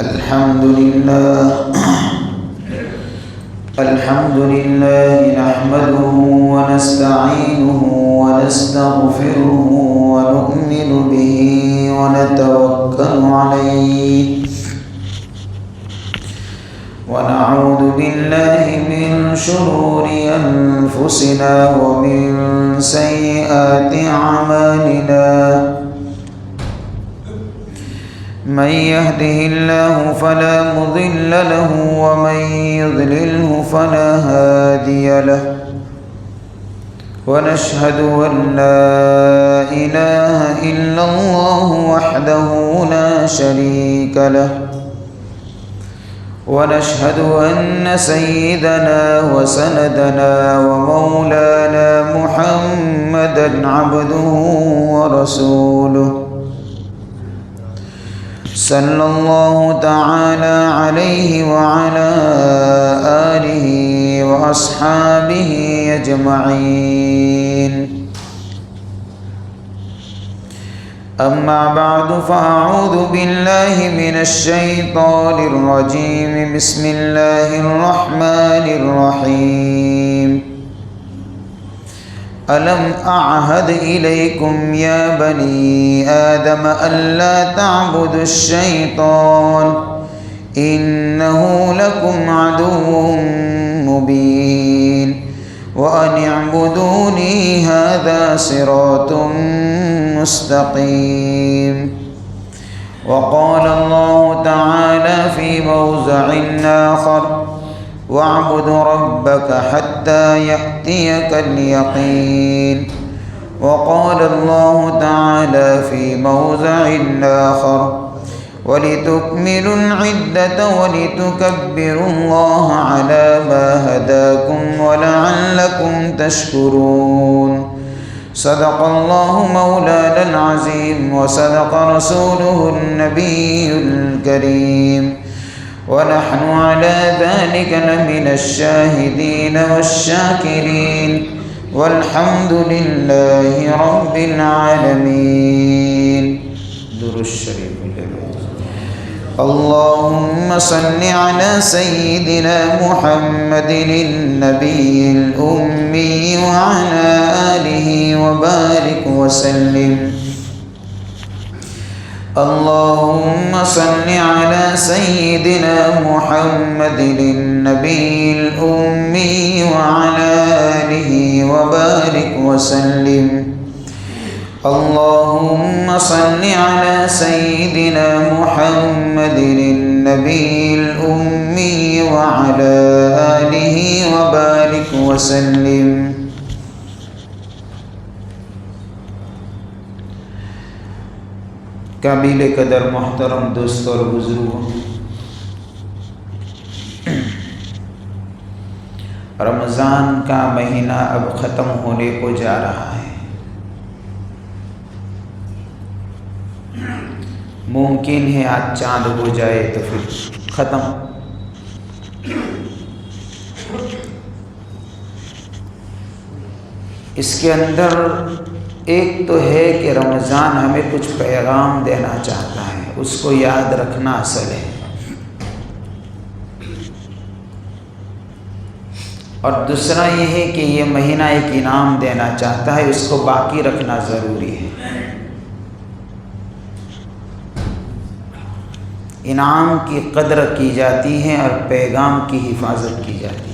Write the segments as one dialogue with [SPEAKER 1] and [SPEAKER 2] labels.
[SPEAKER 1] الحمد لله نحمده ونستعينه ونستغفره ونؤمن به ونتوكل عليه ونعوذ بالله من شرور أنفسنا ومن سيئات أعمالنا من يهده الله فلا مضل له ومن يضلله فلا هادي له ونشهد أن لا إله إلا الله وحده لا شريك له ونشهد أن سيدنا وسندنا ومولانا محمدا عبده ورسوله صلى الله تعالى عليه وعلى آله وأصحابه أجمعين أما بعد فأعوذ بالله من الشيطان الرجيم بسم الله الرحمن الرحيم ألم أعهد إليكم يا بني آدم ألا تعبدوا الشيطان إنه لكم عدو مبين وأن اعبدوني هذا صراط مستقيم وقال الله تعالى في موضع آخر واعبد ربك حتى يأتيك اليقين وقال الله تعالى في موضع آخر ولتكملوا العدة ولتكبروا الله على ما هداكم ولعلكم تشكرون صدق الله مولانا العظيم وصدق رسوله النبي الكريم ونحن على ذلك لمن الشاهدين والشاكرين والحمد لله رب العالمين. درود الشريف. اللهم صل على سيدنا محمد النبي الأمي وعلى آله وبارك وسلم. اللهم صل على سيدنا محمد النبي الأمي وعلى آله وبارك وسلم. اللهم صل على سيدنا محمد النبي الأمي وعلى آله وبارك وسلم. قابل قدر محترم دوست اور بزرگوں، رمضان کا مہینہ اب ختم ہونے کو جا رہا ہے۔ ممکن ہے آج چاند ہو جائے تو پھر ختم۔ اس کے اندر ایک تو ہے کہ رمضان ہمیں کچھ پیغام دینا چاہتا ہے، اس کو یاد رکھنا اصل ہے، اور دوسرا یہ ہے کہ یہ مہینہ ایک انعام دینا چاہتا ہے، اس کو باقی رکھنا ضروری ہے۔ انعام کی قدر کی جاتی ہے اور پیغام کی حفاظت کی جاتی ہے۔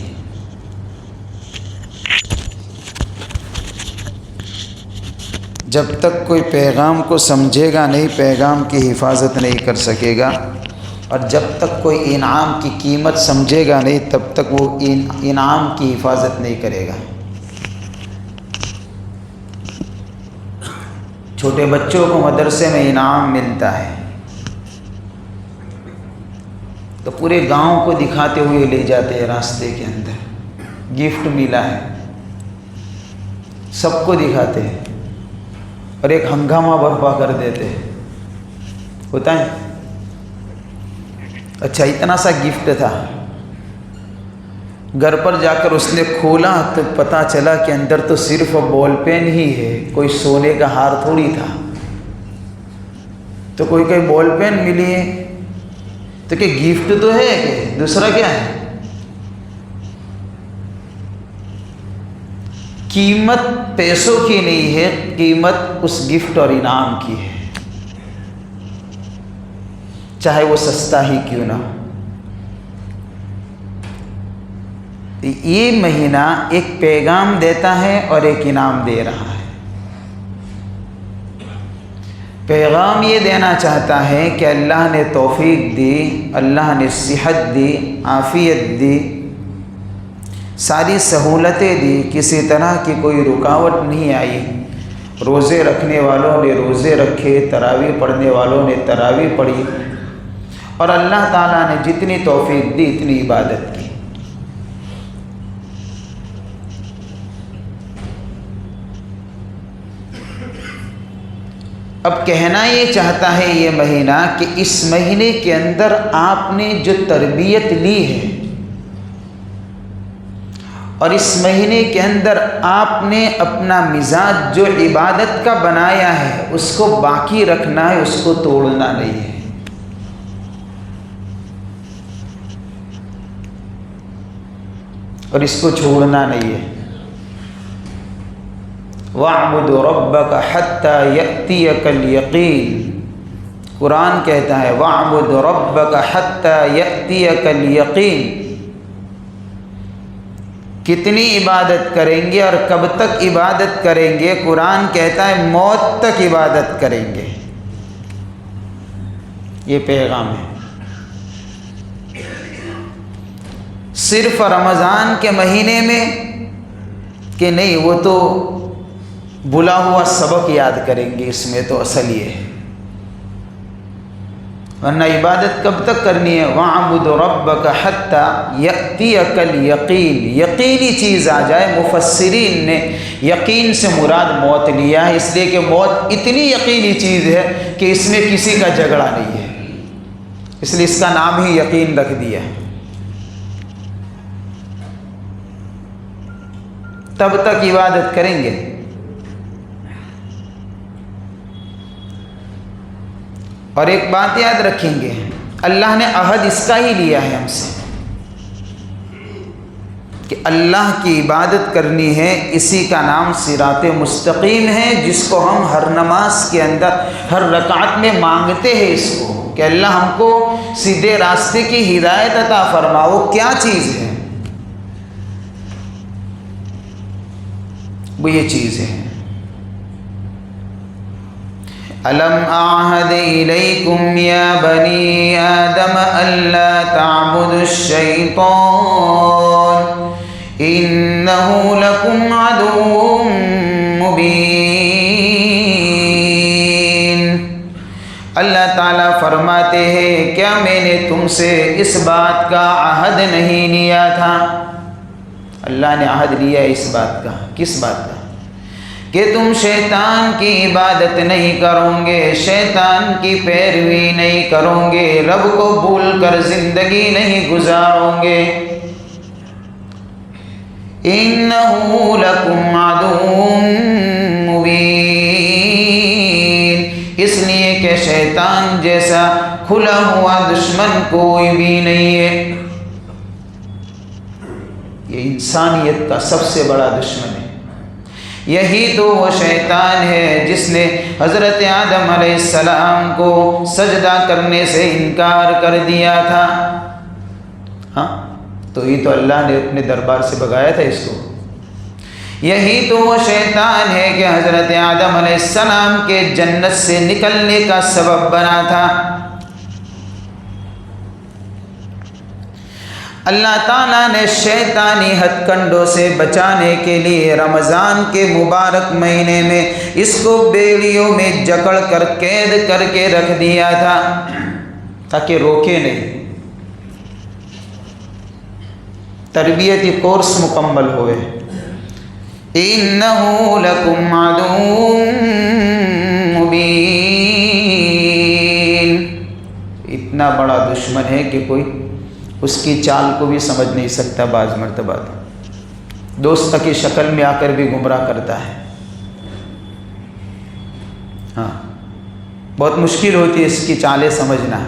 [SPEAKER 1] جب تک کوئی پیغام کو سمجھے گا نہیں، پیغام کی حفاظت نہیں کر سکے گا، اور جب تک کوئی انعام کی قیمت سمجھے گا نہیں، تب تک وہ انعام کی حفاظت نہیں کرے گا۔ چھوٹے بچوں کو مدرسے میں انعام ملتا ہے تو پورے گاؤں کو دکھاتے ہوئے لے جاتے ہیں، راستے کے اندر گفٹ ملا ہے، سب کو دکھاتے ہیں اور ایک ہنگامہ برپا کر دیتے ہیں، ہوتا ہے۔ اچھا، اتنا سا گفٹ تھا، گھر پر جا کر اس نے کھولا تو پتہ چلا کہ اندر تو صرف بال پین ہی ہے، کوئی سونے کا ہار تھوڑی تھا۔ تو کوئی بال پین ملی ہے تو کہ گفٹ تو ہے کہ دوسرا کیا ہے؟ قیمت پیسوں کی نہیں ہے، قیمت اس گفٹ اور انعام کی ہے، چاہے وہ سستا ہی کیوں نہ ہو۔ یہ مہینہ ایک پیغام دیتا ہے اور ایک انعام دے رہا ہے۔ پیغام یہ دینا چاہتا ہے کہ اللہ نے توفیق دی، اللہ نے صحت دی، عافیت دی، ساری سہولتیں دی، کسی طرح کی کوئی رکاوٹ نہیں آئی۔ روزے رکھنے والوں نے روزے رکھے، تراویح پڑھنے والوں نے تراویح پڑھی، اور اللہ تعالیٰ نے جتنی توفیق دی اتنی عبادت کی۔ اب کہنا یہ چاہتا ہے یہ مہینہ کہ اس مہینے کے اندر آپ نے جو تربیت لی ہے، اور اس مہینے کے اندر آپ نے اپنا مزاج جو عبادت کا بنایا ہے اس کو باقی رکھنا ہے، اس کو توڑنا نہیں ہے۔ اور اس کو چھوڑنا نہیں ہے۔ وَاعْبُدْ رَبَّكَ حَتَّى يَأْتِيَكَ الْيَقِينُ، قرآن کہتا ہے وَاعْبُدْ رَبَّكَ حَتَّى يَأْتِيَكَ الْيَقِينُ، کتنی عبادت کریں گے اور کب تک عبادت کریں گے؟ قرآن کہتا ہے موت تک عبادت کریں گے۔ یہ پیغام ہے۔ صرف رمضان کے مہینے میں کہ نہیں، وہ تو بھلا ہوا سبق یاد کریں گے، اس میں تو اصل یہ ہے، ورنہ عبادت کب تک کرنی ہے؟ وَاعْبُدْ رَبَّكَ حَتَّى يَأْتِيَكَ الْيَقِينُ، یقینی چیز آ جائے۔ مفسرین نے یقین سے مراد موت لیا ہے، اس لیے کہ موت اتنی یقینی چیز ہے کہ اس میں کسی کا جھگڑا نہیں ہے، اس لیے اس کا نام ہی یقین رکھ دیا۔ تب تک عبادت کریں گے۔ اور ایک بات یاد رکھیں گے، اللہ نے عہد اس کا ہی لیا ہے ہم سے کہ اللہ کی عبادت کرنی ہے، اسی کا نام صراط مستقیم ہے، جس کو ہم ہر نماز کے اندر ہر رکعت میں مانگتے ہیں اس کو کہ اللہ ہم کو سیدھے راستے کی ہدایت عطا فرما۔ وہ کیا چیز ہے؟ وہ یہ چیز ہے، أَلَمْ أَعْهَدْ إِلَيْكُمْ يَا بَنِي آدَمَ أَلَّا تَعْبُدُوا الشَّيْطَانَ إِنَّهُ لَكُمْ عَدُوٌّ مُبِينٌ۔ اللہ تعالیٰ فرماتے ہیں کیا میں نے تم سے اس بات کا عہد نہیں لیا تھا؟ اللہ نے عہد لیا اس بات کا۔ کس بات کا؟ کہ تم شیطان کی عبادت نہیں کرو گے، شیطان کی پیروی نہیں کرو گے، رب کو بھول کر زندگی نہیں گزارو گے۔ إِنَّهُ لَكُمْ عَدُوٌّ مُبِينٌ، اس لیے کہ شیطان جیسا کھلا ہوا دشمن کوئی بھی نہیں ہے۔ یہ انسانیت کا سب سے بڑا دشمن ہے۔ یہی تو وہ شیطان ہے جس نے حضرت آدم علیہ السلام کو سجدہ کرنے سے انکار کر دیا تھا۔ ہاں تو ہی تو اللہ نے اپنے دربار سے بھگایا تھا اس کو۔ یہی تو وہ شیطان ہے کہ حضرت آدم علیہ السلام کے جنت سے نکلنے کا سبب بنا تھا۔ اللہ تعالیٰ نے شیطانی ہتھ کنڈوں سے بچانے کے لیے رمضان کے مبارک مہینے میں اس کو بیڑیوں میں جکڑ کر قید کر کے رکھ دیا تھا تاکہ روکے نہیں، تربیتی کورس مکمل ہوئے۔ إِنَّهُ لَكُمْ عَدُوٌّ مُبِينٌ، اتنا بڑا دشمن ہے کہ کوئی اس کی چال کو بھی سمجھ نہیں سکتا۔ بعض مرتبہ دوست کی شکل میں آ کر بھی گمراہ کرتا ہے۔ ہاں بہت مشکل ہوتی ہے اس کی چالیں سمجھنا۔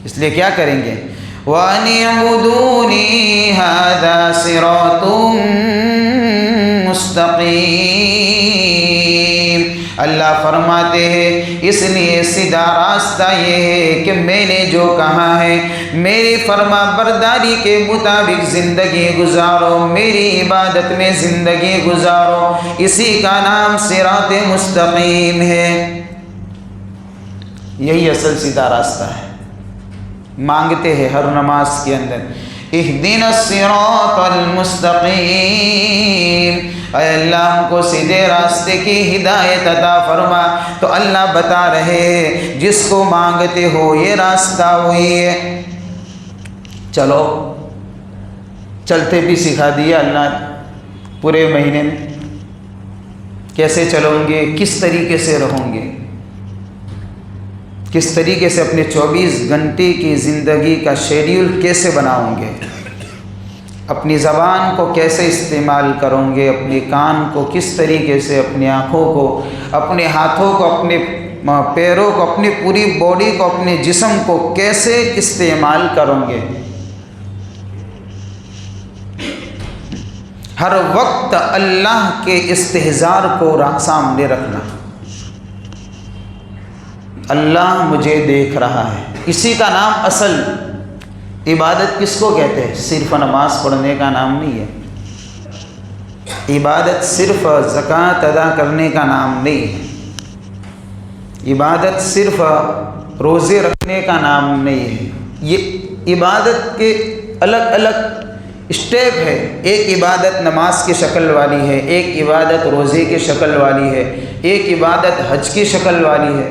[SPEAKER 1] اس لیے کیا کریں گے؟ وَأَنِ اعْبُدُونِي هَذَا صِرَاطٌ مُسْتَقِيمٌ۔ اللہ فرماتے ہیں اس لیے سیدھا راستہ یہ ہے کہ میں نے جو کہا ہے میری فرما برداری کے مطابق زندگی گزارو، میری عبادت میں زندگی گزارو، اسی کا نام صراط مستقیم ہے۔ یہی اصل سیدھا راستہ ہے۔ مانگتے ہیں ہر نماز کے اندر اہدنا الصراط المستقیم، اے اللہ ہم کو سیدھے راستے کی ہدایت عطا فرما۔ تو اللہ بتا رہے ہیں جس کو مانگتے ہو یہ راستہ وہی ہے۔ چلو، چلتے بھی سکھا دیا اللہ پورے مہینے میں، کیسے چلوں گے، کس طریقے سے رہوں گے، کس طریقے سے اپنے 24 گھنٹے کی زندگی کا شیڈیول کیسے بناؤں گے، اپنی زبان کو کیسے استعمال کروں گے، اپنے کان کو کس طریقے سے، اپنی آنکھوں کو، اپنے ہاتھوں کو، اپنے پیروں کو، اپنی پوری باڈی کو، اپنے جسم کو کیسے استعمال کروں گے۔ ہر وقت اللہ کے استحضار کو سامنے رکھنا، اللہ مجھے دیکھ رہا ہے۔ اسی کا نام اصل عبادت کس کو کہتے ہیں؟ صرف نماز پڑھنے کا نام نہیں ہے، عبادت صرف زکوٰۃ ادا کرنے کا نام نہیں ہے، عبادت صرف روزے رکھنے کا نام نہیں ہے۔ یہ عبادت کے الگ الگ اسٹیپ ہے۔ ایک عبادت نماز کی شکل والی ہے، ایک عبادت روزے کی شکل والی ہے، ایک عبادت حج کی شکل والی ہے۔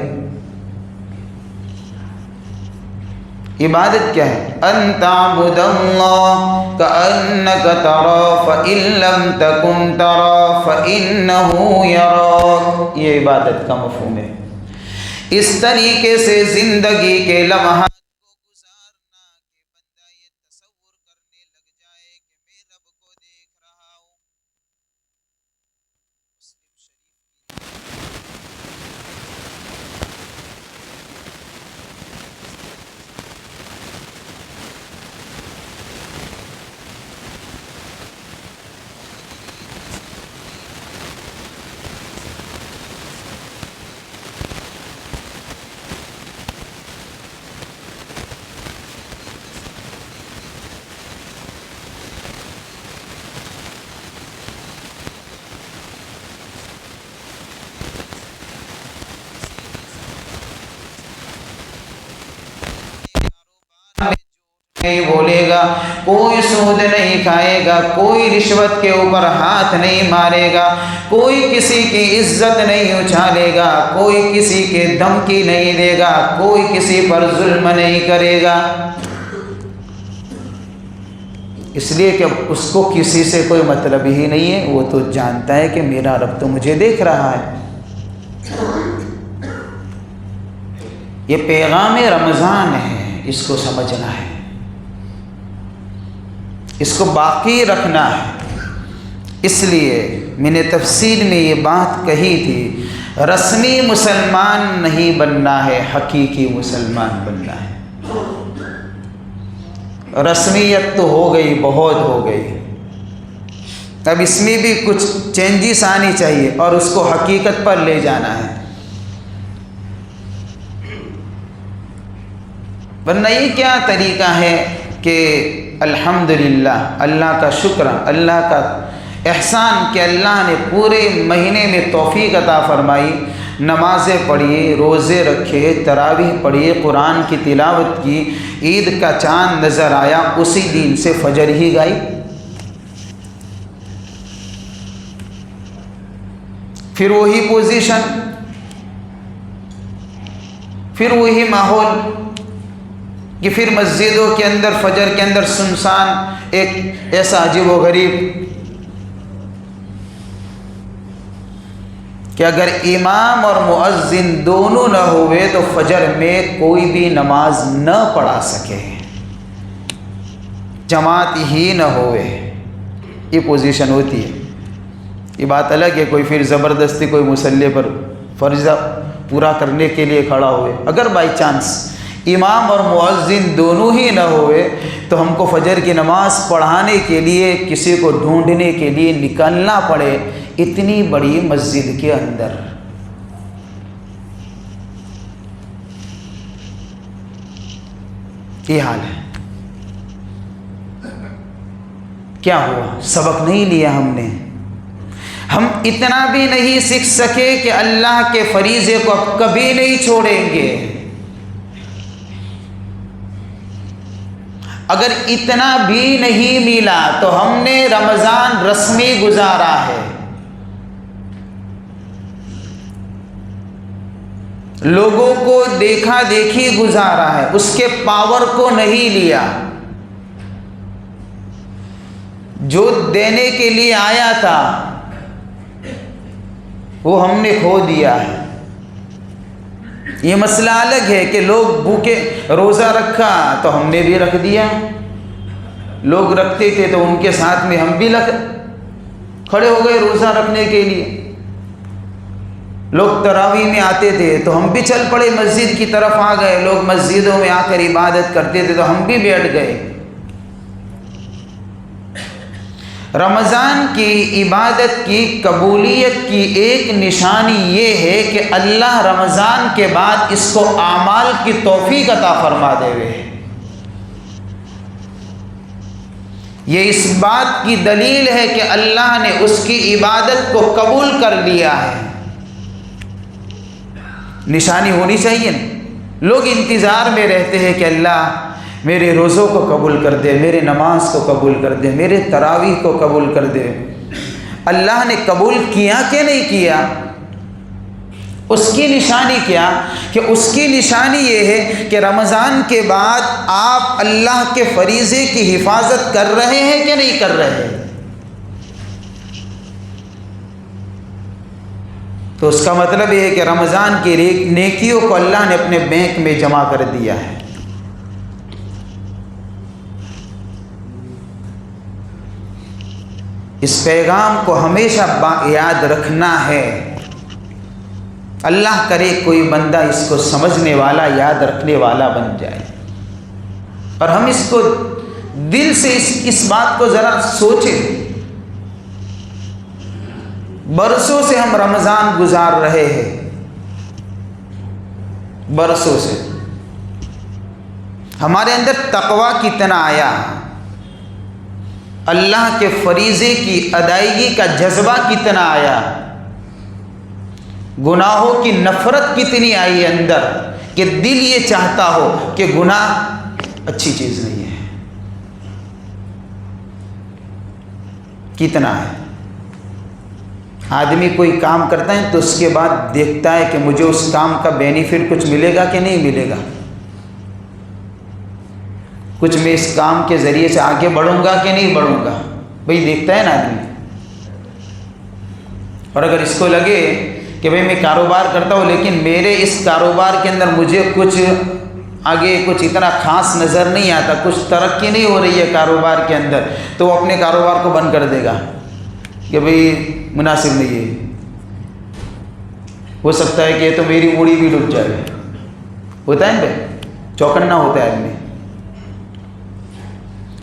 [SPEAKER 1] عبادت کیا ہے؟ ان تعبد اللہ کأنک تراه فإن لم تکن تراه فإنہ یراک، یہ عبادت کا مفہوم ہے۔ اس طریقے سے زندگی کے لمحات کو گزارنا کہ بندہ یہ تصور کرنے لگ جائے کہ میں رب کو دیکھ رہا ہوں۔ مسلم شریف نہیں بولے گا، کوئی سود نہیں کھائے گا، کوئی رشوت کے اوپر ہاتھ نہیں مارے گا، کوئی کسی کی عزت نہیں اچھالے گا، کوئی کسی کے دھمکی نہیں دے گا، کوئی کسی پر ظلم نہیں کرے گا، اس لیے کہ اس کو کسی سے کوئی مطلب ہی نہیں ہے۔ وہ تو جانتا ہے کہ میرا رب تو مجھے دیکھ رہا ہے۔ یہ پیغام رمضان ہے، اس کو سمجھنا ہے، اس کو باقی رکھنا ہے۔ اس لیے میں نے تفسیر میں یہ بات کہی تھی، رسمی مسلمان نہیں بننا ہے، حقیقی مسلمان بننا ہے۔ رسمیت تو ہو گئی، بہت ہو گئی، اب اس میں بھی کچھ چینجز آنی چاہیے اور اس کو حقیقت پر لے جانا ہے، ورنہ یہ کیا طریقہ ہے کہ الحمدللہ، اللہ کا شکر، اللہ کا احسان کہ اللہ نے پورے مہینے میں توفیق عطا فرمائی، نمازیں پڑھی، روزے رکھے، تراویح پڑھی، قرآن کی تلاوت کی، عید کا چاند نظر آیا، اسی دن سے فجر ہی گئی، پھر وہی پوزیشن، پھر وہی ماحول کہ پھر مسجدوں کے اندر فجر کے اندر سنسان، ایک ایسا عجیب و غریب کہ اگر امام اور مؤذن دونوں نہ ہوئے تو فجر میں کوئی بھی نماز نہ پڑھا سکے، جماعت ہی نہ ہوئے، یہ پوزیشن ہوتی ہے۔ یہ بات الگ ہے کوئی پھر زبردستی کوئی مصلی پر فرضہ پورا کرنے کے لیے کھڑا ہوئے، اگر بائی چانس امام اور مؤذن دونوں ہی نہ ہوئے تو ہم کو فجر کی نماز پڑھانے کے لیے کسی کو ڈھونڈنے کے لیے نکلنا پڑے، اتنی بڑی مسجد کے اندر۔ یہ حال ہے۔ کیا ہوا؟ سبق نہیں لیا ہم نے، ہم اتنا بھی نہیں سیکھ سکے کہ اللہ کے فریضے کو اب کبھی نہیں چھوڑیں گے۔ اگر اتنا بھی نہیں ملا تو ہم نے رمضان رسمی گزارا ہے، لوگوں کو دیکھا دیکھی گزارا ہے، اس کے پاور کو نہیں لیا۔ جو دینے کے لیے آیا تھا وہ ہم نے کھو دیا ہے۔ یہ مسئلہ الگ ہے کہ لوگ بھوکے روزہ رکھا تو ہم نے بھی رکھ دیا، لوگ رکھتے تھے تو ان کے ساتھ میں ہم بھی کھڑے ہو گئے روزہ رکھنے کے لیے، لوگ تراویح میں آتے تھے تو ہم بھی چل پڑے مسجد کی طرف آ گئے، لوگ مسجدوں میں آ کر عبادت کرتے تھے تو ہم بھی بیٹھ گئے۔ رمضان کی عبادت کی قبولیت کی ایک نشانی یہ ہے کہ اللہ رمضان کے بعد اس کو اعمال کی توفیق عطا فرما دے ہوئے۔ یہ اس بات کی دلیل ہے کہ اللہ نے اس کی عبادت کو قبول کر لیا ہے۔ نشانی ہونی چاہیے نا۔ لوگ انتظار میں رہتے ہیں کہ اللہ میرے روزوں کو قبول کر دے، میرے نماز کو قبول کر دے، میرے تراویح کو قبول کر دے۔ اللہ نے قبول کیا کہ نہیں کیا؟ اس کی نشانی کیا؟ کہ اس کی نشانی یہ ہے کہ رمضان کے بعد آپ اللہ کے فریضے کی حفاظت کر رہے ہیں کہ نہیں کر رہے؟ تو اس کا مطلب یہ ہے کہ رمضان کی نیکیوں کو اللہ نے اپنے بینک میں جمع کر دیا ہے۔ اس پیغام کو ہمیشہ یاد رکھنا ہے۔ اللہ کرے کوئی بندہ اس کو سمجھنے والا، یاد رکھنے والا بن جائے، اور ہم اس کو دل سے اس بات کو ذرا سوچیں۔ برسوں سے ہم رمضان گزار رہے ہیں، برسوں سے ہمارے اندر تقویٰ کتنا آیا، اللہ کے فریضے کی ادائیگی کا جذبہ کتنا آیا، گناہوں کی نفرت کتنی آئی اندر کہ دل یہ چاہتا ہو کہ گناہ اچھی چیز نہیں ہے۔ کتنا ہے؟ آدمی کوئی کام کرتا ہے تو اس کے بعد دیکھتا ہے کہ مجھے اس کام کا بینیفٹ کچھ ملے گا کہ نہیں ملے گا، کچھ میں اس کام کے ذریعے سے آگے بڑھوں گا کہ نہیں بڑھوں گا، بھئی دیکھتا ہے نا آدمی۔ اور اگر اس کو لگے کہ بھئی میں کاروبار کرتا ہوں لیکن میرے اس کاروبار کے اندر مجھے کچھ آگے کچھ اتنا خاص نظر نہیں آتا، کچھ ترقی نہیں ہو رہی ہے کاروبار کے اندر، تو وہ اپنے کاروبار کو بند کر دے گا کہ بھئی مناسب نہیں ہے، ہو سکتا ہے کہ یہ تو میری موڑی بھی ڈوب جائے۔ ہوتا ہے نا بھائی، چوکنا ہوتا ہے آدمی۔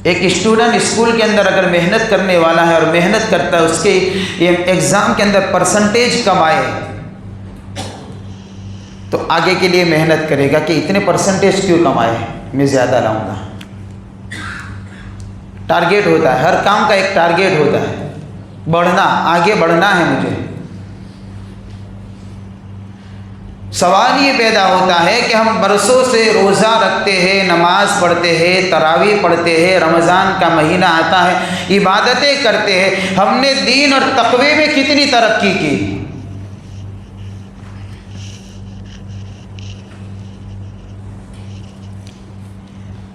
[SPEAKER 1] ایک اسٹوڈنٹ اسکول کے اندر اگر محنت کرنے والا ہے اور محنت کرتا ہے، اس کے ایگزام کے اندر پرسنٹیج کم آئے تو آگے کے لیے محنت کرے گا کہ اتنے پرسنٹیج کیوں کم آئے، میں زیادہ لاؤں گا۔ ٹارگیٹ ہوتا ہے، ہر کام کا ایک ٹارگیٹ ہوتا ہے، بڑھنا، آگے بڑھنا ہے مجھے۔ سوال یہ پیدا ہوتا ہے کہ ہم برسوں سے روزہ رکھتے ہیں، نماز پڑھتے ہیں، تراویح پڑھتے ہیں، رمضان کا مہینہ آتا ہے، عبادتیں کرتے ہیں، ہم نے دین اور تقوی میں کتنی ترقی کی؟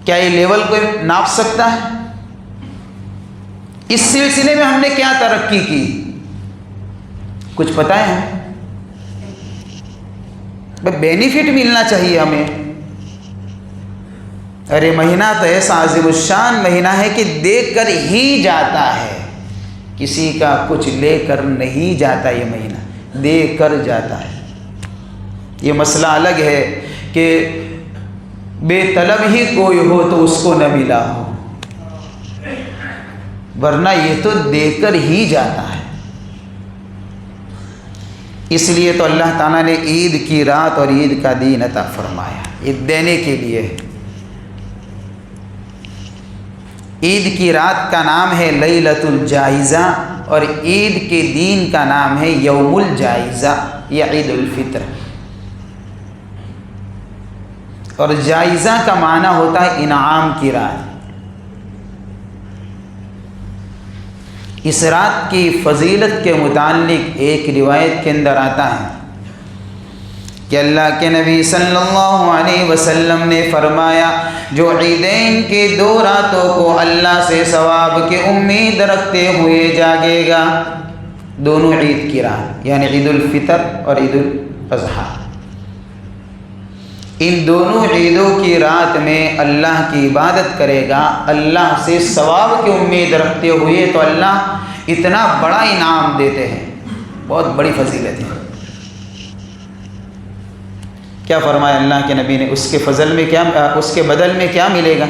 [SPEAKER 1] کیا یہ لیول کوئی ناپ سکتا ہے؟ اس سلسلے میں ہم نے کیا ترقی کی؟ کچھ پتہ ہے؟ بینیفٹ ملنا چاہیے ہمیں۔ ارے مہینہ تو ایسا عظیم الشان مہینہ ہے کہ دے کر ہی جاتا ہے، کسی کا کچھ لے کر نہیں جاتا، یہ مہینہ دے کر جاتا ہے۔ دے کر جاتا ہے۔ یہ مسئلہ الگ ہے کہ بے طلب ہی کوئی ہو تو اس کو نہ ملا ہو، ورنہ یہ تو دے کر ہی جاتا ہے۔ اس لیے تو اللہ تعالیٰ نے عید کی رات اور عید کا دن عطا فرمایا، عید دینے کے لیے۔ عید کی رات کا نام ہے لیلۃ الجائزہ، اور عید کے دین کا نام ہے یوم الجائزہ یا عید الفطر۔ اور جائزہ کا معنی ہوتا ہے انعام کی رات۔ اس رات کی فضیلت کے متعلق ایک روایت کے اندر آتا ہے کہ اللہ کے نبی صلی اللہ علیہ وسلم نے فرمایا، جو عیدین کے 2 راتوں کو اللہ سے ثواب کی امید رکھتے ہوئے جاگے گا، دونوں عید کی رات یعنی عید الفطر اور عید الاضحیٰ، ان دونوں عیدوں کی رات میں اللہ کی عبادت کرے گا اللہ سے ثواب کی امید رکھتے ہوئے، تو اللہ اتنا بڑا انعام دیتے ہیں، بہت بڑی فضیلت ہے۔ کیا فرمایا اللہ کے نبی نے؟ اس کے فضل میں کیا، اس کے بدل میں کیا ملے گا؟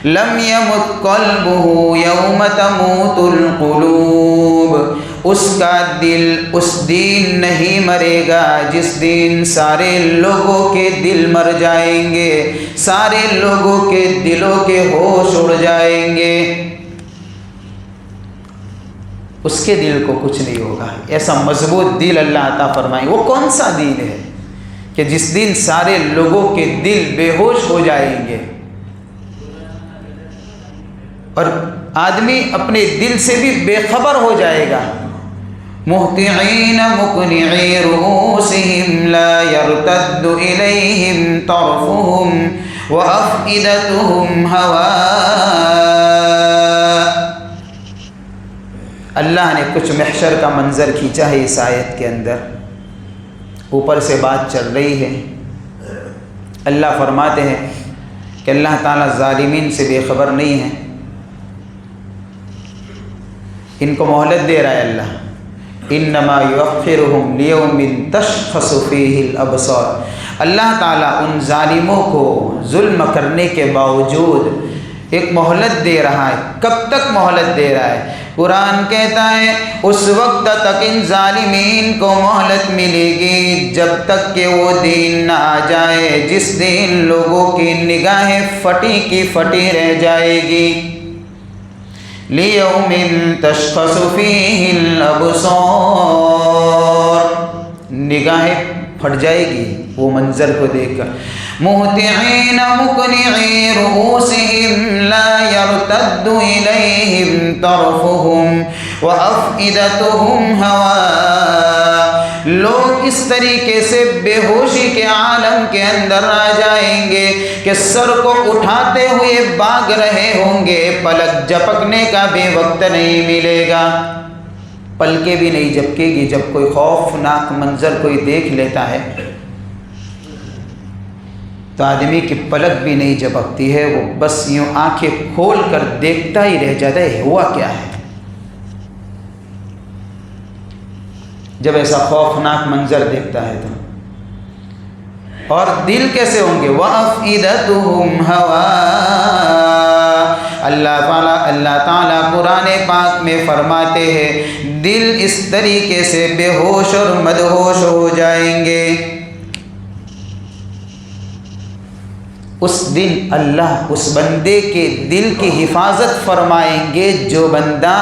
[SPEAKER 1] لم یمت قلبہ یوم تموت القلوب، اس کا دل اس دن نہیں مرے گا جس دن سارے لوگوں کے دل مر جائیں گے، سارے لوگوں کے دلوں کے ہوش اڑ جائیں گے، اس کے دل کو کچھ نہیں ہوگا۔ ایسا مضبوط دل اللہ عطا فرمائے۔ وہ کون سا دن ہے کہ جس دن سارے لوگوں کے دل بے ہوش ہو جائیں گے اور آدمی اپنے دل سے بھی بے خبر ہو جائے گا؟ مہطعین مقنعی رؤوسہم لا یرتد الیہم طرفہم وافئدتہم ہواء۔ اللہ نے کچھ محشر کا منظر کھینچا ہے اس آیت کے اندر، اوپر سے بات چل رہی ہے۔ اللہ فرماتے ہیں کہ اللہ تعالیٰ ظالمین سے بے خبر نہیں ہے، ان کو مہلت دے رہا ہے اللہ۔ انما یؤخرہم لیوم تشخص فیہ الابصار، اللہ تعالیٰ ان ظالموں کو ظلم کرنے کے باوجود ایک مہلت دے رہا ہے۔ کب تک مہلت دے رہا ہے؟ قرآن کہتا ہے اس وقت تک ان ظالمین کو مہلت ملے گی جب تک کہ وہ دن نہ آ جائے جس دن لوگوں کی نگاہیں پھٹی کی پھٹی رہ جائے گی۔ لیوم تشخص فیہ الابصار، نگاہیں پھٹ جائے گی وہ منظر کو دیکھ کر۔ مہطعین مقنعی رؤوسہم لا یرتد الیہم طرفہم وافئدتہم ہواء، لوگ اس طریقے سے بے ہوشی کے عالم کے اندر آ جائیں گے کہ سر کو اٹھاتے ہوئے بھاگ رہے ہوں گے، پلک جھپکنے کا بھی وقت نہیں ملے گا، پلکیں بھی نہیں جھپکے گی۔ جب کوئی خوفناک منظر کوئی دیکھ لیتا ہے تو آدمی کی پلک بھی نہیں جھپکتی ہے، وہ بس یوں آنکھیں کھول کر دیکھتا ہی رہ جاتا ہے ہوا کیا ہے۔ جب ایسا خوفناک منظر دیکھتا ہے تو، اور دل کیسے ہوں گے؟ وَأَفْئِدَتُهُمْ هَوَاء، اللہ تعالیٰ قرآن پاک میں فرماتے ہیں دل اس طریقے سے بے ہوش اور مدہوش ہو جائیں گے۔ اس دن اللہ اس بندے کے دل کی حفاظت فرمائیں گے جو بندہ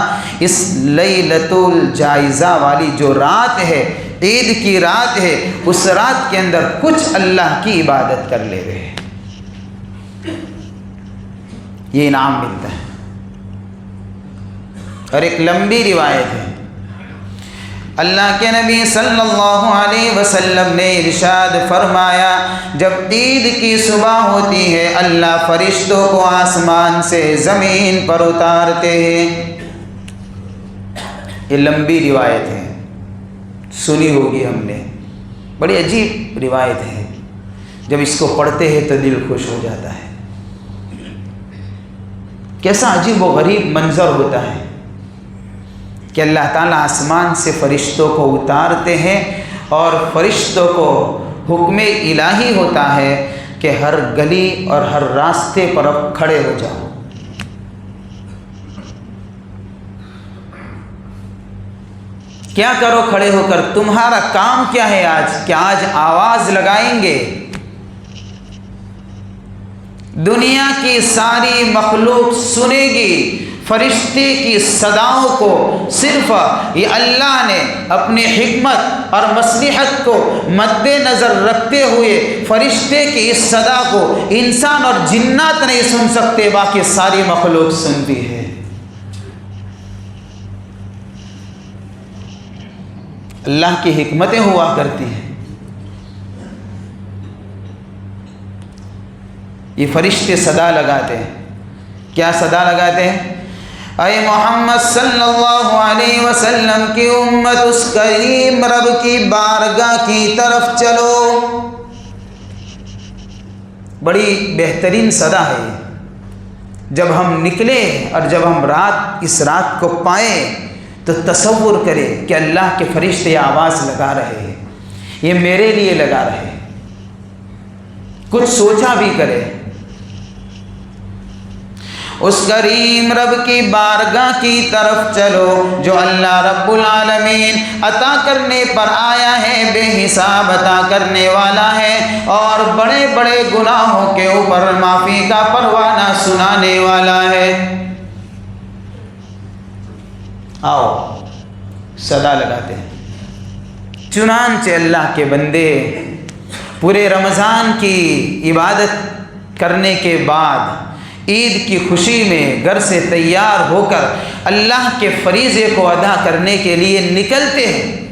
[SPEAKER 1] اس لیلۃ الجائزہ والی جو رات ہے، عید کی رات ہے، اس رات کے اندر کچھ اللہ کی عبادت کر لے گئے، یہ انعام ملتا ہے۔ اور ایک لمبی روایت ہے، اللہ کے نبی صلی اللہ علیہ وسلم نے ارشاد فرمایا جب عید کی صبح ہوتی ہے اللہ فرشتوں کو آسمان سے زمین پر اتارتے ہیں۔ یہ لمبی روایت ہے، سنی ہوگی ہم نے، بڑی عجیب روایت ہے، جب اس کو پڑھتے ہیں تو دل خوش ہو جاتا ہے۔ کیسا عجیب و غریب منظر ہوتا ہے کہ اللہ تعالیٰ آسمان سے فرشتوں کو اتارتے ہیں اور فرشتوں کو حکم الہی ہوتا ہے کہ ہر گلی اور ہر راستے پر اب کھڑے ہو جاؤ۔ کیا کرو کھڑے ہو کر؟ تمہارا کام کیا ہے آج؟ کہ آج آواز لگائیں گے، دنیا کی ساری مخلوق سنے گی فرشتے کی صداؤں کو۔ صرف یہ اللہ نے اپنی حکمت اور مصلحت کو مد نظر رکھتے ہوئے فرشتے کی اس صدا کو انسان اور جنات نہیں سن سکتے، باقی ساری مخلوق سنتی ہے۔ اللہ کی حکمتیں ہوا کرتی ہیں۔ یہ فرشتے صدا لگاتے ہیں۔ کیا صدا لگاتے ہیں؟ اے محمد صلی اللہ علیہ وسلم کی امت، اس کریم رب کی بارگاہ کی طرف چلو۔ بڑی بہترین صدا ہے یہ۔ جب ہم نکلے اور جب ہم اس رات کو پائیں تو تصور کرے کہ اللہ کے فرشتے آواز لگا رہے ہیں، یہ میرے لیے لگا رہے ہیں۔ کچھ سوچا بھی کرے۔ اس کریم رب کی بارگاہ کی طرف چلو جو اللہ رب العالمین عطا کرنے پر آیا ہے، بے حساب عطا کرنے والا ہے، اور بڑے بڑے گناہوں کے اوپر معافی کا پروانہ سنانے والا ہے۔ آؤ صدا لگاتے ہیں۔ چنانچہ اللہ کے بندے پورے رمضان کی عبادت کرنے کے بعد عید کی خوشی میں گھر سے تیار ہو کر اللہ کے فریضے کو ادا کرنے کے لیے نکلتے ہیں۔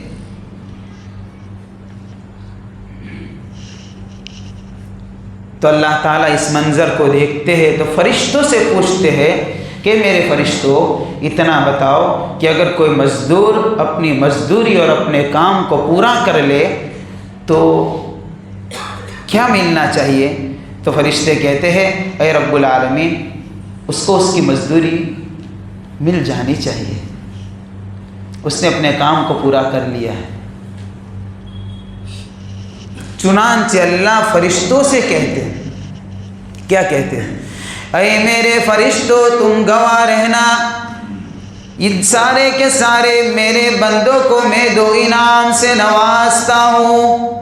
[SPEAKER 1] تو اللہ تعالیٰ اس منظر کو دیکھتے ہیں تو فرشتوں سے پوچھتے ہیں کہ میرے فرشتوں اتنا بتاؤ کہ اگر کوئی مزدور اپنی مزدوری اور اپنے کام کو پورا کر لے تو کیا ملنا چاہیے؟ تو فرشتے کہتے ہیں اے رب العالمین، اس کو اس کی مزدوری مل جانی چاہیے، اس نے اپنے کام کو پورا کر لیا ہے۔ چنانچہ اللہ فرشتوں سے کہتے ہیں، کیا کہتے ہیں؟ اے میرے فرشتوں، تم گواہ رہنا، ان سارے کے سارے میرے بندوں کو میں دو انعام سے نوازتا ہوں۔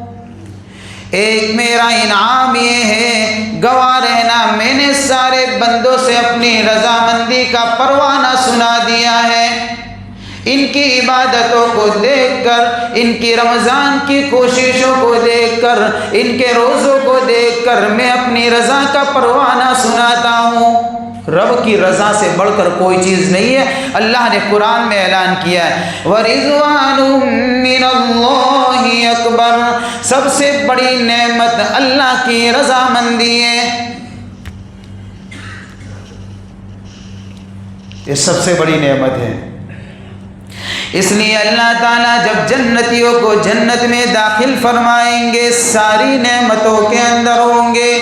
[SPEAKER 1] ایک میرا انعام یہ ہے، گواہ رہنا، میں نے سارے بندوں سے اپنی رضامندی کا پروانہ سنا دیا ہے۔ ان کی عبادتوں کو دیکھ کر، ان کی رمضان کی کوششوں کو دیکھ کر، ان کے روزوں کو دیکھ کر میں اپنی رضا کا پروانہ سناتا ہوں۔ رب کی رضا سے بڑھ کر کوئی چیز نہیں ہے۔ اللہ نے قرآن میں اعلان کیا ہے وَرِضْوَانٌ مِّنَ اللَّهِ أَكْبَرُ، سب سے بڑی نعمت اللہ کی رضامندی ہے۔ یہ سب سے بڑی نعمت ہے۔ اس لیے اللہ تعالیٰ جب جنتیوں کو جنت میں داخل فرمائیں گے، ساری نعمتوں کے اندر ہوں گے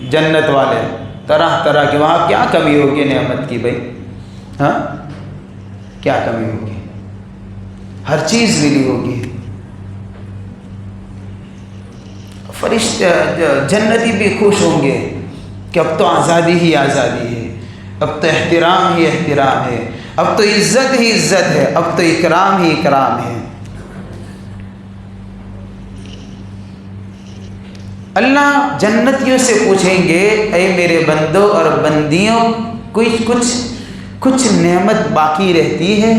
[SPEAKER 1] جنت والے، طرح طرح کی، وہاں کیا کمی ہوگی نعمت کی بھائی؟ ہاں کیا کمی ہوگی؟ ہر چیز ملی ہوگی۔ فرشتے جنتی بھی خوش ہوں گے کہ اب تو آزادی ہی آزادی ہے، اب تو احترام ہی احترام ہے، اب تو عزت ہی عزت ہے، اب تو اکرام ہی اکرام ہے۔ اللہ جنتیوں سے پوچھیں گے اے میرے بندوں اور بندیوں، کچھ نعمت باقی رہتی ہے؟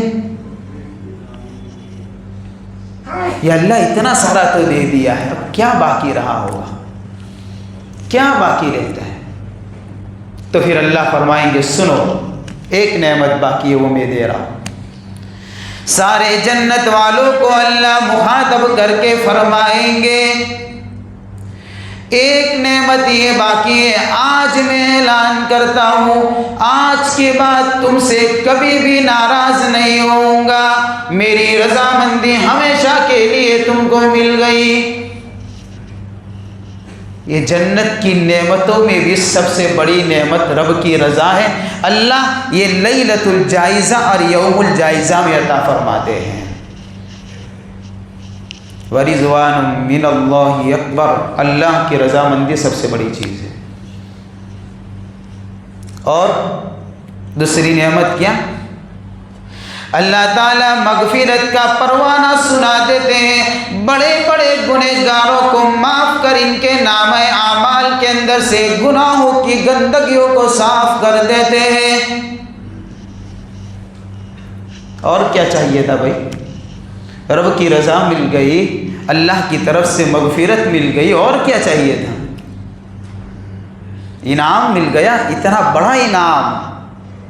[SPEAKER 1] یا اللہ اتنا سارا تو دے دیا ہے، اب کیا باقی رہا ہوگا؟ کیا باقی رہتا ہے؟ تو پھر اللہ فرمائیں گے سنو، ایک نعمت باقی ہے، وہ میں دے رہا ہوں۔ سارے جنت والوں کو اللہ مخاطب کر کے فرمائیں گے ایک نعمت یہ باقی ہے، آج میں اعلان کرتا ہوں، آج کے بعد تم سے کبھی بھی ناراض نہیں ہوں گا، میری رضامندی ہمیشہ کے لیے تم کو مل گئی۔ یہ جنت کی نعمتوں میں بھی سب سے بڑی نعمت رب کی رضا ہے۔ اللہ یہ لیلۃ الجائزہ اور یوم الجائزہ میں عطا فرماتے ہیں۔ ورضوان من اللہ اکبر، اللہ کی رضامندی سب سے بڑی چیز ہے۔ اور دوسری نعمت کیا؟ اللہ تعالیٰ مغفرت کا پروانہ سنا دیتے ہیں، بڑے بڑے گنہگاروں کو معاف کر ان کے نامہ اعمال کے اندر سے گناہوں کی گندگیوں کو صاف کر دیتے ہیں۔ اور کیا چاہیے تھا بھائی؟ رب کی رضا مل گئی، اللہ کی طرف سے مغفرت مل گئی، اور کیا چاہیے تھا؟ انعام مل گیا، اتنا بڑا انعام۔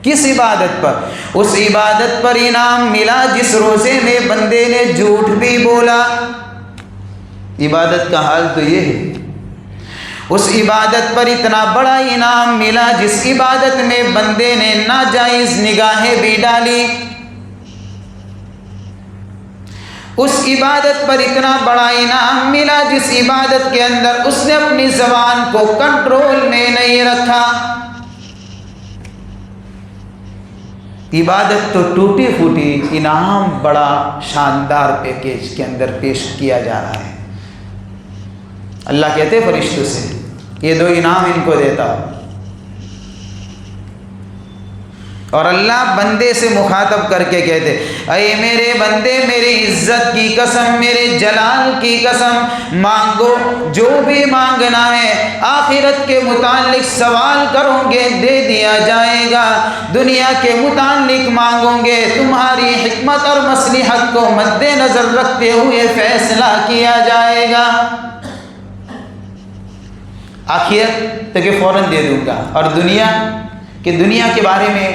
[SPEAKER 1] کس عبادت پر؟ اس عبادت پر انعام ملا جس روزے میں بندے نے جھوٹ بھی بولا۔ عبادت کا حال تو یہ ہے، اس عبادت پر اتنا بڑا انعام ملا جس عبادت میں بندے نے ناجائز نگاہیں بھی ڈالی، اس عبادت پر اتنا بڑا انعام ملا جس عبادت کے اندر اس نے اپنی زبان کو کنٹرول میں نہیں رکھا۔ عبادت تو ٹوٹی پھوٹی، انعام بڑا شاندار پیکیج کے اندر پیش کیا جا رہا ہے۔ اللہ کہتے فرشتوں سے یہ دو انعام ان کو دیتا ہوں، اور اللہ بندے سے مخاطب کر کے کہتے اے میرے بندے، میری عزت کی قسم، میرے جلال کی قسم، مانگو جو بھی مانگنا ہے، آخرت کے متعلق سوال کرو گے دے دیا جائے گا، دنیا کے متعلق مانگو گے تمہاری حکمت اور مصلحت کو مد نظر رکھتے ہوئے فیصلہ کیا جائے گا۔ آخرت تو کہ فوراً دے دوں گا، اور دنیا کے بارے میں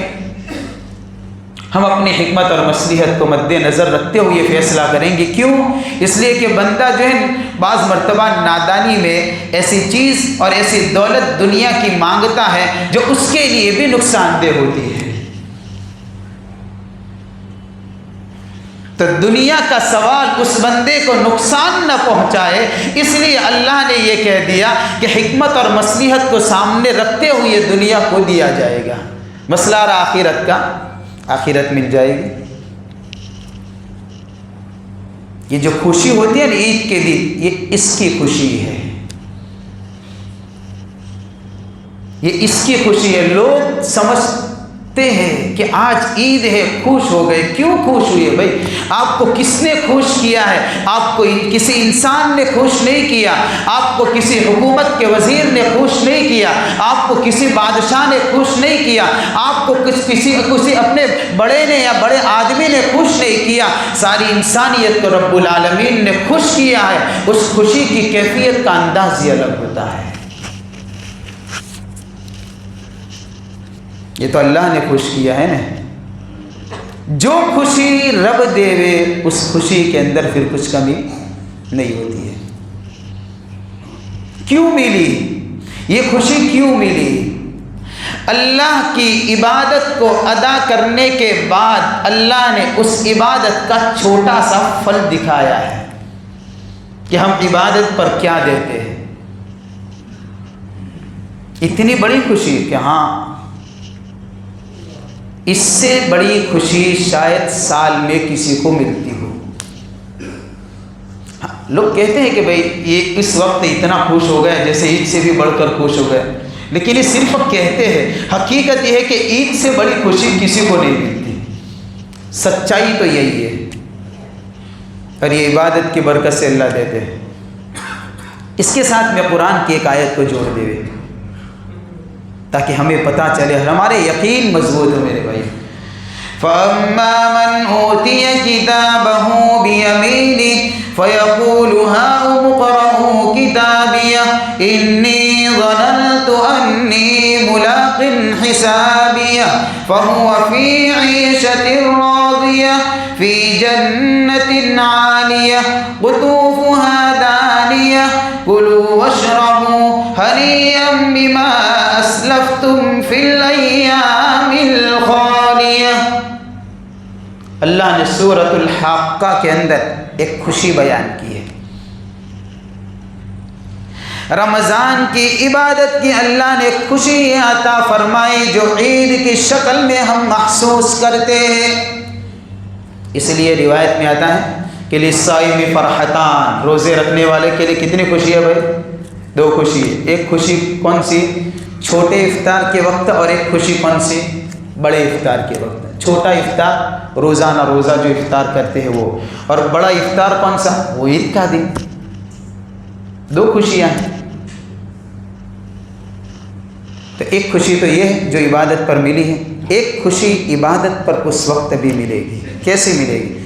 [SPEAKER 1] ہم اپنی حکمت اور مصلحت کو مد نظر رکھتے ہوئے فیصلہ کریں گے۔ کیوں؟ اس لیے کہ بندہ جو ہے بعض مرتبہ نادانی میں ایسی چیز اور ایسی دولت دنیا کی مانگتا ہے جو اس کے لیے بھی نقصان دہ ہوتی ہے۔ تو دنیا کا سوال اس بندے کو نقصان نہ پہنچائے، اس لیے اللہ نے یہ کہہ دیا کہ حکمت اور مصلحت کو سامنے رکھتے ہوئے دنیا کو دیا جائے گا۔ مسئلہ رہا آخرت کا، آخرت مل جائے گی۔ یہ جو خوشی ہوتی ہے نا عید کے دن، یہ اس کی خوشی ہے، یہ اس کی خوشی ہے۔ لوگ سمجھتے ہیں کہ آج عید ہے، خوش ہو گئے۔ کیوں خوش ہوئے بھائی؟ آپ کو کس نے خوش کیا ہے؟ آپ کو کسی انسان نے خوش نہیں کیا، آپ کو کسی حکومت کے وزیر نے خوش نہیں کیا، آپ کو کسی بادشاہ نے خوش نہیں کیا، آپ کو کسی اپنے بڑے نے یا بڑے آدمی نے خوش نہیں کیا، ساری انسانیت کو رب العالمین نے خوش کیا ہے۔ اس خوشی کی کیفیت کا انداز ہی الگ ہوتا ہے۔ یہ تو اللہ نے خوش کیا ہے نا۔ جو خوشی رب دے اس خوشی کے اندر پھر کچھ کمی نہیں ہوتی ہے۔ کیوں ملی یہ خوشی؟ کیوں ملی؟ اللہ کی عبادت کو ادا کرنے کے بعد اللہ نے اس عبادت کا چھوٹا سا پھل دکھایا ہے کہ ہم عبادت پر کیا دیتے ہیں۔ اتنی بڑی خوشی کہ ہاں، اس سے بڑی خوشی شاید سال میں کسی کو ملتی ہو۔ لوگ کہتے ہیں کہ بھئی یہ اس وقت اتنا خوش ہو گئے جیسے عید سے بھی بڑھ کر خوش ہو گئے، لیکن یہ صرف کہتے ہیں۔ حقیقت یہ ہے کہ عید سے بڑی خوشی کسی کو نہیں ملتی۔ سچائی تو یہی ہے، اور یہ عبادت کی برکت سے اللہ دیتے ہیں۔ اس کے ساتھ میں قرآن کی ایک آیت کو جوڑ دے تاکہ ہمیں پتہ چلے، ہمارے یقین مضبوط ہو میرے بھائی۔ فَأَمَّا مَنْ أُوتِيَ كِتَابَهُ بِيَمِينِهِ فَيَقُولُ هَاؤُمُ اقْرَءُوا كِتَابِيَهْ إِنِّي ظَنَنْتُ أَنِّي مُلَاقٍ حِسَابِيَهْ فَهُوَ فِي عِيشَةٍ رَاضِيَةٍ فِي جَنَّةٍ عَالِيَةٍ قُطُوفُهَا دَانِيَةٌ كُلُوا وَاشْرَبُوا هَنِيئًا بِمَا أَسْلَفْتُمْ فِي الْأَيَّامِ الْخَالِيَةِ۔ اللہ نے سورۃ الحاقہ کے اندر ایک خوشی بیان کی ہے۔ رمضان کی عبادت کی اللہ نے خوشی عطا فرمائی جو عید کی شکل میں ہم محسوس کرتے ہیں۔ اس لیے روایت میں آتا ہے کہ للصائم فرحتان، روزے رکھنے والے کے لیے کتنی خوشی ہے بھائی؟ 2 خوشی ہے۔ ایک خوشی کون سی؟ چھوٹے افطار کے وقت، اور ایک خوشی کون سی؟ بڑے افطار کے وقت۔ چھوٹا افطار روزانہ روزہ جو افطار کرتے ہیں وہ، اور بڑا افطار کون سا؟ وہ عید کا دن۔ 2 خوشیاں ہیں۔ تو ایک خوشی تو یہ ہے جو عبادت پر ملی ہے، ایک خوشی عبادت پر اس وقت بھی ملے گی۔ کیسے ملے گی؟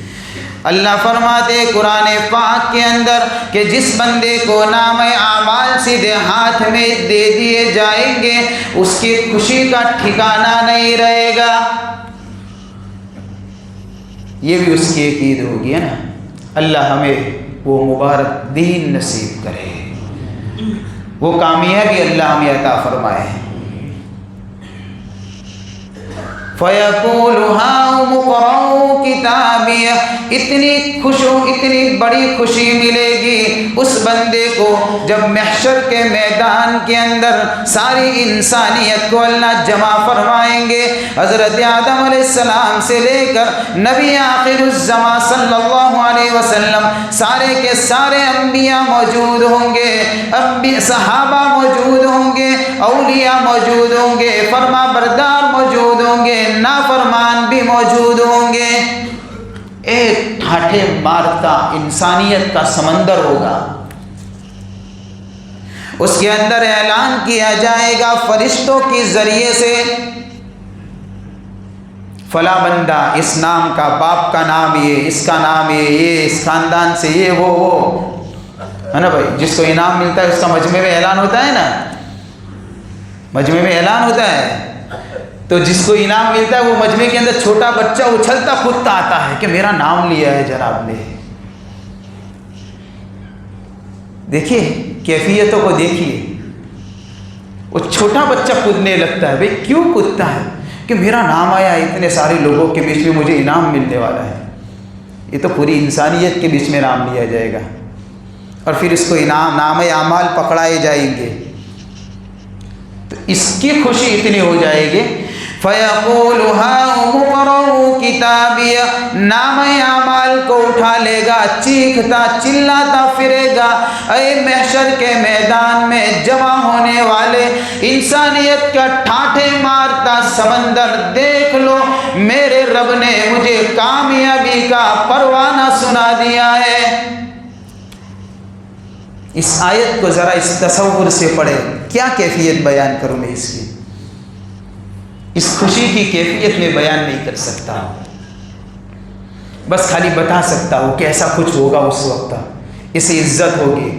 [SPEAKER 1] اللہ فرماتے قرآن پاک کے اندر کہ جس بندے کو نام اعمال سیدھے ہاتھ میں دے دیے جائیں گے اس کی خوشی کا ٹھکانہ نہیں رہے گا۔ یہ بھی اس کی ایک عید ہوگی ہے نا۔ اللہ ہمیں وہ مبارک دین نصیب کرے، وہ کامیابی اللہ ہمیں عطا فرمائے۔ فَيَقُولُ هَاؤُمُ اقْرَءُوا كِتَابِيَهْ، اتنی بڑی خوشی ملے گی اس بندے کو جب محشر کے میدان کے اندر ساری انسانیت کو اللہ جمع فرمائیں گے۔ حضرت آدم علیہ السلام سے لے کر نبی آخر الزمان صلی اللہ علیہ وسلم سارے کے سارے انبیاء موجود ہوں گے، صحابہ موجود ہوں گے، اولیاء موجود ہوں گے، فرما بردار موجود ہوں گے، نافرمان بھی موجود ہوں گے۔ ایک ٹھاٹھے مارتا انسانیت کا سمندر ہوگا، اس کے اندر اعلان کیا جائے گا فرشتوں کے ذریعے سے، فلاں بندہ اس نام کا، باپ کا نام یہ، اس کا نام یہ، اس خاندان سے یہ، وہ ہے نا بھائی۔ جس کو انعام ملتا ہے اس کا مجمع میں اعلان ہوتا ہے نا، مجمع میں اعلان ہوتا ہے۔ تو جس کو انعام ملتا ہے وہ مجمع کے اندر چھوٹا بچہ اچھلتا کودتا آتا ہے کہ میرا نام لیا ہے جناب نے۔ دیکھیے کیفیتوں کو دیکھیے، وہ چھوٹا بچہ کودنے لگتا ہے۔ بھئی کیوں کودتا ہے؟ کہ میرا نام آیا، اتنے سارے لوگوں کے بیچ میں مجھے انعام ملنے والا ہے۔ یہ تو پوری انسانیت کے بیچ میں نام لیا جائے گا، اور پھر اس کو انعام نام اعمال پکڑائے جائیں گے، تو اس کی خوشی اتنی ہو جائے گی۔ فَيَقُولُ هَاؤُمُ اقْرَءُوا كِتَابِيَهْ، نام اعمال کو اٹھا لے گا، چیختا چلاتا پھرے گا۔ اے محشر کے میدان میں جمع ہونے والے انسانیت کا ٹھاٹھے مارتا سمندر دیکھ لو، میرے رب نے مجھے کامیابی کا پروانہ سنا دیا ہے۔ اس آیت کو ذرا اس تصور سے پڑھے، کیا کیفیت بیان کروں میں اس کی؟ اس خوشی کی کیفیت میں بیان نہیں کر سکتا، بس خالی بتا سکتا ہوں کہ ایسا کچھ ہوگا اس وقت، اسے عزت ہوگی،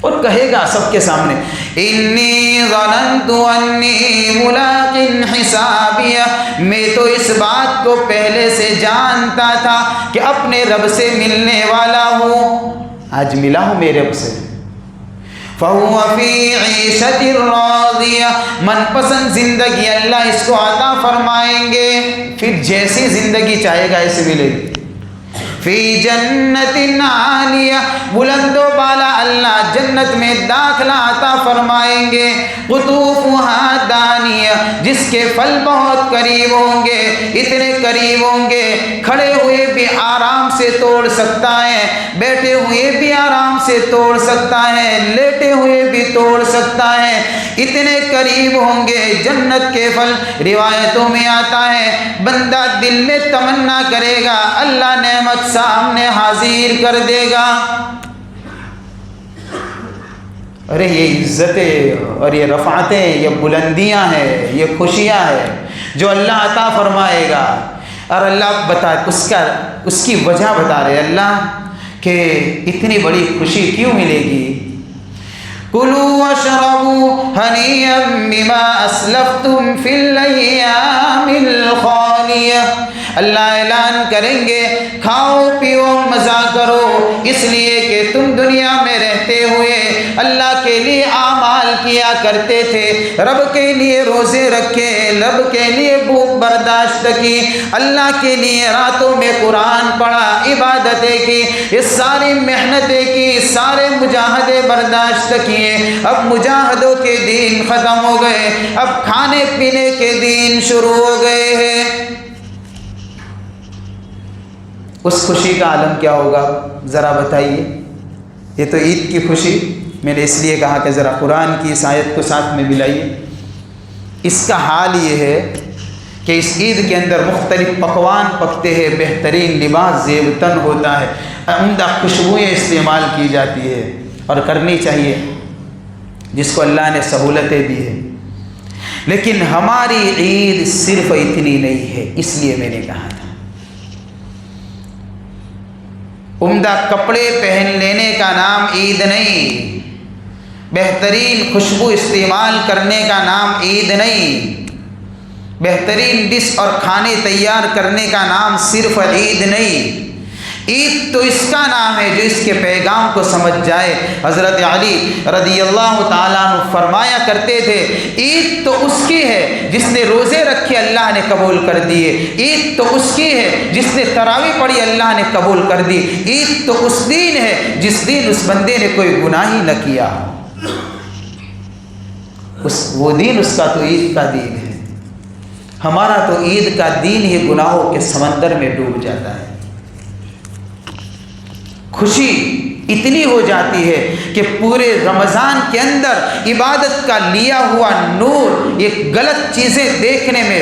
[SPEAKER 1] اور کہے گا سب کے سامنے انی ظننت انی ملاق حسابیہ، میں تو اس بات کو پہلے سے جانتا تھا کہ اپنے رب سے ملنے والا ہوں، آج ملا ہوں میرے رب سے۔ فَهُوَ فِي عِيشَةٍ رَاضِيَةٍ، من پسند زندگی اللہ اس کو عطا فرمائیں گے، پھر جیسی زندگی چاہے گا ایسے ملے گی۔ فی جنت عالیہ، بلند و بالا اللہ جنت میں داخلہ عطا فرمائیں گے۔ قطوفہا دانیہ، جس کے پھل بہت قریب ہوں گے، اتنے قریب ہوں گے کھڑے ہوئے بھی آرام سے توڑ سکتا ہے، بیٹھے ہوئے بھی آرام سے توڑ سکتا ہے، لیٹے ہوئے بھی توڑ سکتا ہے، اتنے قریب ہوں گے جنت کے پھل۔ روایتوں میں آتا ہے بندہ دل میں تمنا کرے گا، اللہ نعمت سامنے حاضر کر دے گا۔ ارے یہ عزتیں اور یہ رفعتیں، یہ بلندیاں ہیں، یہ خوشیاں ہیں جو اللہ عطا فرمائے گا، اور اللہ اس کی وجہ بتا رہے اللہ کہ اتنی بڑی خوشی کیوں ملے گی۔ کلوا واشربوا ہنیئا بما اسلفتم فی الایام الخالیہ، اللہ اعلان کریں گے کھاؤ پیو مزہ کرو، اس لیے کہ تم دنیا میں رہتے ہوئے اللہ کے لیے اعمال کیا کرتے تھے، رب کے لیے روزے رکھے، رب کے لیے بھوک برداشت کی، اللہ کے لیے راتوں میں قرآن پڑھا، عبادتیں کی، یہ ساری محنتیں کی، سارے مجاہدے برداشت کیے، اب مجاہدوں کے دین ختم ہو گئے، اب کھانے پینے کے دین شروع ہو گئے ہیں۔ اس خوشی کا عالم کیا ہوگا ذرا بتائیے. یہ تو عید کی خوشی، میں نے اس لیے کہا کہ ذرا قرآن کی اس آیت کو ساتھ میں ملائیے. اس کا حال یہ ہے کہ اس عید کے اندر مختلف پکوان پکتے ہیں، بہترین لباس زیب تن ہوتا ہے، عمدہ خوشبوئیں استعمال کی جاتی ہے، اور کرنی چاہیے جس کو اللہ نے سہولتیں دی ہیں. لیکن ہماری عید صرف اتنی نہیں ہے. اس لیے میں نے کہا تھا عمدہ کپڑے پہن لینے کا نام عید نہیں، بہترین خوشبو استعمال کرنے کا نام عید نہیں، بہترین ڈش اور کھانے تیار کرنے کا نام صرف عید نہیں. عید تو اس کا نام ہے جو اس کے پیغام کو سمجھ جائے. حضرت علی رضی اللہ تعالیٰ عنہ فرمایا کرتے تھے عید تو اس کی ہے جس نے روزے رکھے اللہ نے قبول کر دیے، عید تو اس کی ہے جس نے تراویح پڑھی اللہ نے قبول کر دی، عید تو اس دن ہے جس دن اس بندے نے کوئی گناہ ہی نہ کیا، وہ دن اس کا تو عید کا دن ہے. ہمارا تو عید کا دن ہی گناہوں کے سمندر میں ڈوب جاتا ہے. خوشی اتنی ہو جاتی ہے کہ پورے رمضان کے اندر عبادت کا لیا ہوا نور یہ غلط چیزیں دیکھنے میں،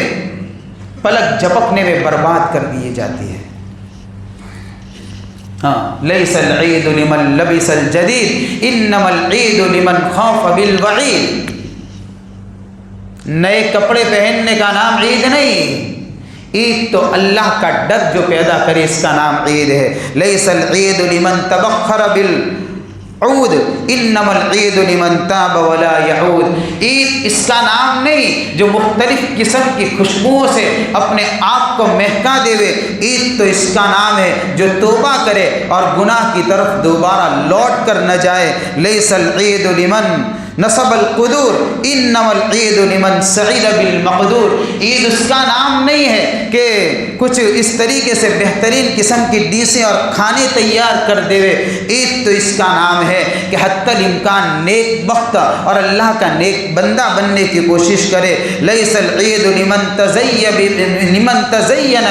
[SPEAKER 1] پلک جھپکنے میں برباد کر دیے جاتی ہے. لیس العید لمن لبس الجدید انما العید لمن خاف بالوعید. نئے کپڑے پہننے کا نام عید نہیں، عید تو اللہ کا ڈر جو پیدا کرے اس کا نام عید ہے. لیس العید لمن تبخر بالعود انما العید لمن تاب ولا یعود. عید اس کا نام نہیں جو مختلف قسم کی خوشبوؤں سے اپنے آپ کو مہکا دے. عید تو اس کا نام ہے جو توبہ کرے اور گناہ کی طرف دوبارہ لوٹ کر نہ جائے. لیس العید لمن نصب القدور انما العید لمن سعید بالمقدور. عید اس کا نام نہیں ہے کہ کچھ اس طریقے سے بہترین قسم کی ڈشیں اور کھانے تیار کر دے. عید تو اس کا نام ہے کہ حتی الامکان نیک بخت اور اللہ کا نیک بندہ بننے کی کوشش کرے. لیس العید لمن تزین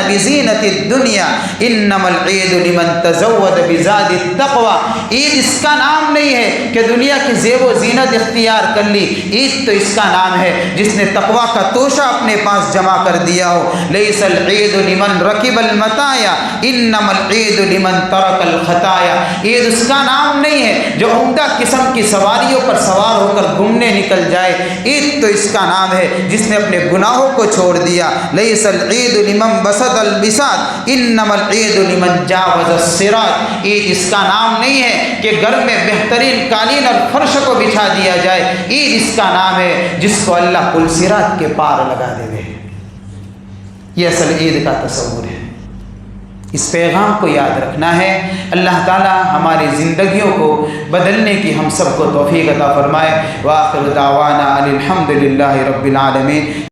[SPEAKER 1] بزینت الدنیا انما العید لمن تزود بزاد التقوی. عید اس کا نام نہیں ہے کہ دنیا کی زیب و زینت اختیار کر لی. عید تو اس کا نام ہے جس نے تقوی کا توشہ اپنے پاس جمع کر دیا ہو. لیس العید لمن رکب المطایا انما العید لمن ترک الخطایا. عید اس کا نام نہیں ہے جو عمدہ قسم کی سواریوں پر سوار ہو کر گھومنے نکل جائے. عید تو اس کا نام ہے جس نے اپنے گناہوں کو چھوڑ دیا. لیس العید لمن بسط البساط انما العید لمن جاوز الصراط. عید اس کا نام نہیں ہے کہ گھر میں بہترین قالین اور فرش کو بچھا دیا جائے. عید اس کا نام ہے جس کو اللہ پل صراط کے پار لگا دے. یہ اصل عید کا تصور ہے. اس پیغام کو یاد رکھنا ہے. اللہ تعالی ہماری زندگیوں کو بدلنے کی ہم سب کو توفیق عطا فرمائے. وآخر دعوانا الحمد للہ رب العالمین.